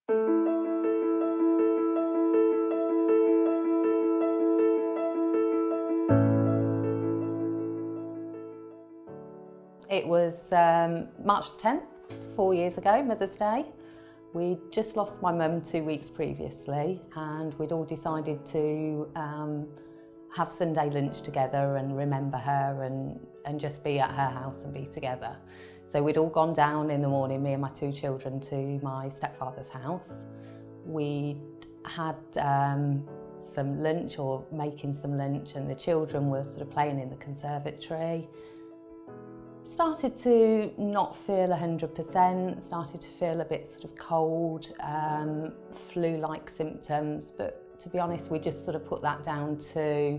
It was March the 10th, 4 years ago, Mother's Day. We'd just lost my mum 2 weeks previously, and we'd all decided to have Sunday lunch together and remember her and just be at her house and be together. So we'd all gone down in the morning, me and my 2 children, to my stepfather's house. We had some lunch, or making some lunch, and the children were sort of playing in the conservatory. Started to not feel 100%, started to feel a bit sort of cold, flu-like symptoms, but to be honest, we just sort of put that down to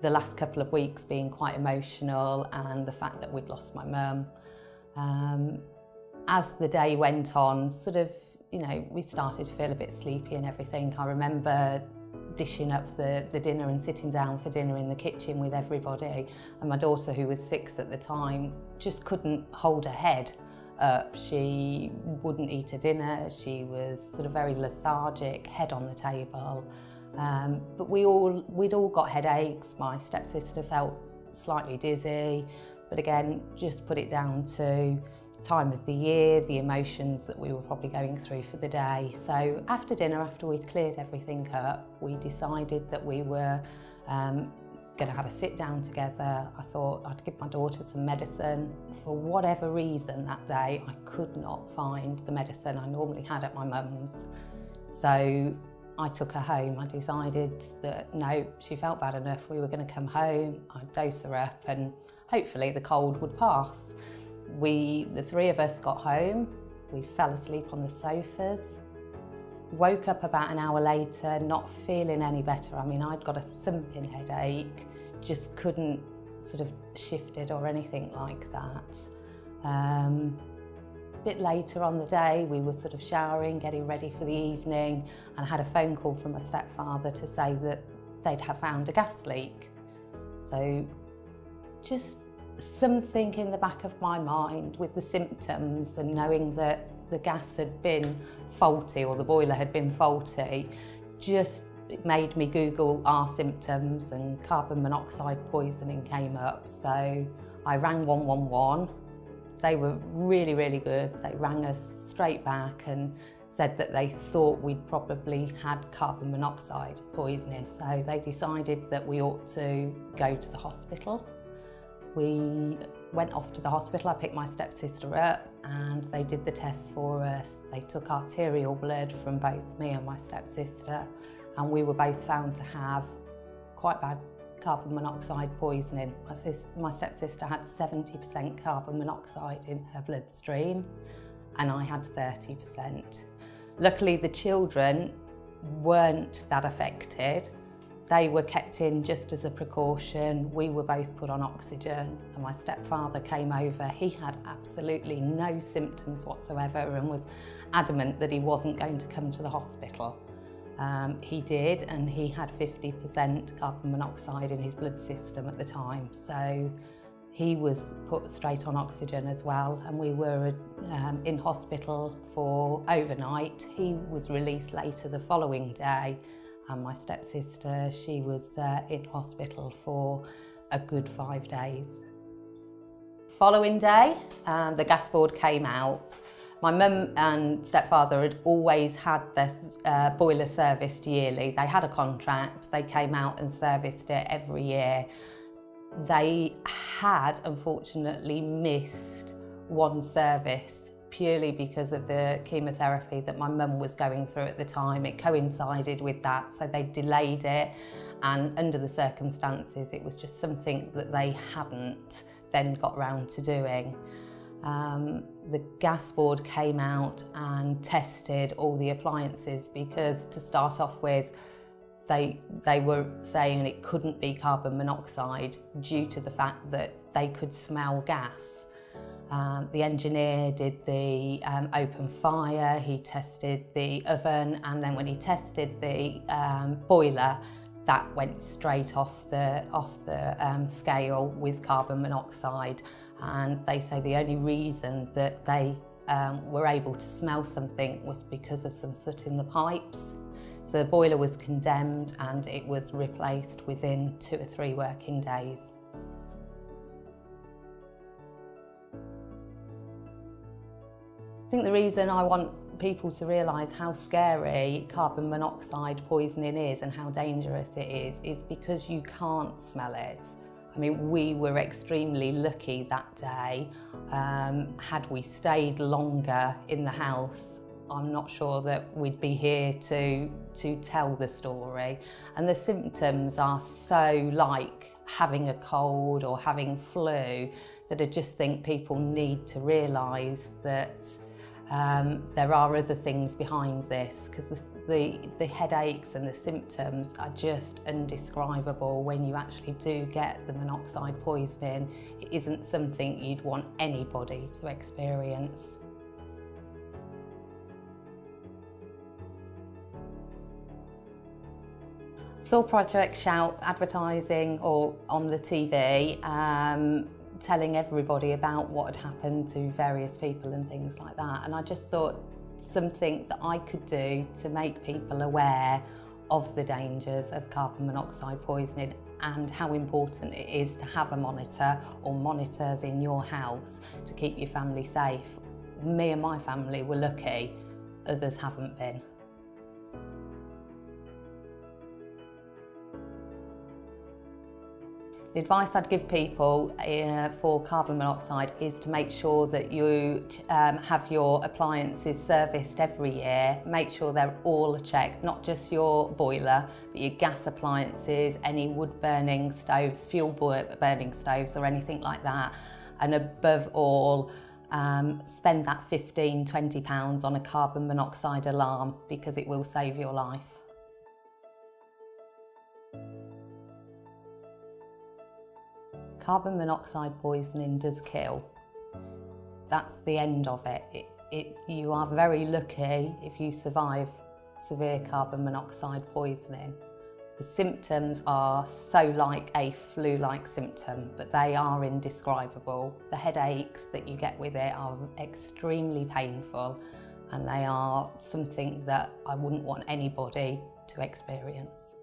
the last couple of weeks being quite emotional and the fact that we'd lost my mum. As the day went on, sort of, we started to feel a bit sleepy and everything. I remember dishing up the dinner and sitting down for dinner in the kitchen with everybody, and my daughter, who was 6 at the time, just couldn't hold her head up. She wouldn't eat her dinner, she was sort of very lethargic, head on the table. But we'd all got headaches. My stepsister felt slightly dizzy, but again, just put it down to time of the year, the emotions that we were probably going through for the day. So after dinner, after we'd cleared everything up, we decided that we were going to have a sit down together. I thought I'd give my daughter some medicine. For whatever reason that day, I could not find the medicine I normally had at my mum's. So I took her home. I decided that no, she felt bad enough. We were going to come home, I'd dose her up, and hopefully the cold would pass. The 3 of us got home, we fell asleep on the sofas, woke up about an hour later not feeling any better. I mean, I'd got a thumping headache, just couldn't sort of shift it or anything like that. A bit later on the day, we were sort of showering, getting ready for the evening, and I had a phone call from my stepfather to say that they'd have found a gas leak. So just something in the back of my mind with the symptoms and knowing that the gas had been faulty, or the boiler had been faulty, just made me Google our symptoms, and carbon monoxide poisoning came up. So I rang 111. They were really, really good. They rang us straight back and said that they thought we'd probably had carbon monoxide poisoning. So they decided that we ought to go to the hospital. We went off to the hospital. I picked my stepsister up and they did the tests for us. They took arterial blood from both me and my stepsister, and we were both found to have quite bad carbon monoxide poisoning. My stepsister had 70% carbon monoxide in her bloodstream and I had 30%. Luckily, the children weren't that affected. They were kept in just as a precaution. We were both put on oxygen, and my stepfather came over. He had absolutely no symptoms whatsoever and was adamant that he wasn't going to come to the hospital. He did, and he had 50% carbon monoxide in his blood system at the time. So he was put straight on oxygen as well, and we were in hospital for overnight. He was released later the following day. And my stepsister, she was in hospital for a good 5 days. Following day, the gas board came out. My mum and stepfather had always had their boiler serviced yearly. They had a contract, they came out and serviced it every year. They had, unfortunately, missed one service purely because of the chemotherapy that my mum was going through at the time. It coincided with that, so they delayed it, and under the circumstances it was just something that they hadn't then got round to doing. The gas board came out and tested all the appliances, because to start off with they were saying it couldn't be carbon monoxide due to the fact that they could smell gas. The engineer did the open fire, he tested the oven, and then when he tested the boiler, that went straight off the scale with carbon monoxide. And they say the only reason that they were able to smell something was because of some soot in the pipes. So the boiler was condemned and it was replaced within 2 or 3 working days. I think the reason I want people to realise how scary carbon monoxide poisoning is and how dangerous it is because you can't smell it. I mean, we were extremely lucky that day. Had we stayed longer in the house, I'm not sure that we'd be here to tell the story. And the symptoms are so like having a cold or having flu that I just think people need to realise that there are other things behind this, because the headaches and the symptoms are just indescribable when you actually do get the monoxide poisoning. It isn't something you'd want anybody to experience. Saw Project Shout advertising or on the TV, telling everybody about what had happened to various people and things like that. And I just thought something that I could do to make people aware of the dangers of carbon monoxide poisoning and how important it is to have a monitor or monitors in your house to keep your family safe. Me and my family were lucky, others haven't been. The advice I'd give people for carbon monoxide is to make sure that you have your appliances serviced every year. Make sure they're all checked, not just your boiler, but your gas appliances, any wood burning stoves, fuel burning stoves or anything like that. And above all, spend that £15–20 on a carbon monoxide alarm because it will save your life. Carbon monoxide poisoning does kill. That's the end of it. You are very lucky if you survive severe carbon monoxide poisoning. The symptoms are so like a flu-like symptom, but they are indescribable. The headaches that you get with it are extremely painful, and they are something that I wouldn't want anybody to experience.